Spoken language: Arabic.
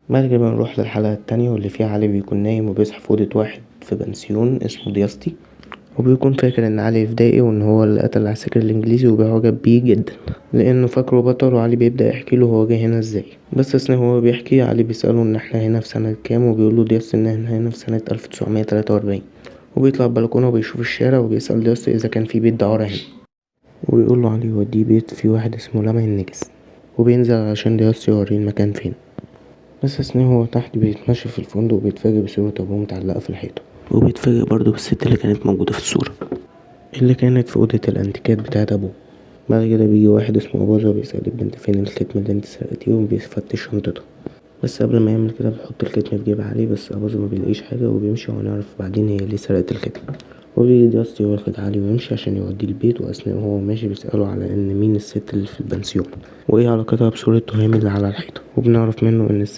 بعد كده بنروح للحلقة التانية واللي فيها علي بيكون نايم وبيصحى في أوضة واحد في بنسيون اسمه دياستي، وبيكون فاكر ان علي فدائي وان هو اللي قتل العساكر الانجليزي وبيعجب بيه جدا لانه فاكره بطل. وعلي بيبدأ يحكيله هو جه هنا ازاي. بس اثناء هو بيحكي علي بيسأله ان احنا هنا في سنة كام وبيقوله دياستي ان احنا هنا في سنة 1943. وبيطلع البلكونة وبيشوف الشارع وبيسأل دياستي اذا كان في بيت دعارة هنا، وبيقوله علي يوديه بيت فيه واحد اسمه لمع النجس، وبينزل عشان دياستي يوريه المكان فين. بس اثناء هو تحت بيتمشى في الفندق وبيتفاجئ بصورة ابوه متعلقة في الحيطة، وبيتفاجئ برضه بالست اللي كانت موجودة في الصورة اللي كانت في أوضة الأنتيكات بتاعة أبوه. بعد كده بيجي واحد اسمه أباظة وبيسأل البنت فين الختمة اللي انت سرقتيه وبيفتش شنطتها. بس قبل ما يعمل كده بيحط الختمة في جيب علي، بس أباظة مبيلاقيش حاجة وبيمشي وهنعرف بعدين هي ليه سرقت الختمة. وبيجي داستي واخد علي ويمشي عشان يوديه البيت، وأثناء هو ماشي بيسأله على إن مين الست اللي في البنسيون وإيه علاقتها بصورة تهامي اللي على الحيطة، وبنعرف منه إن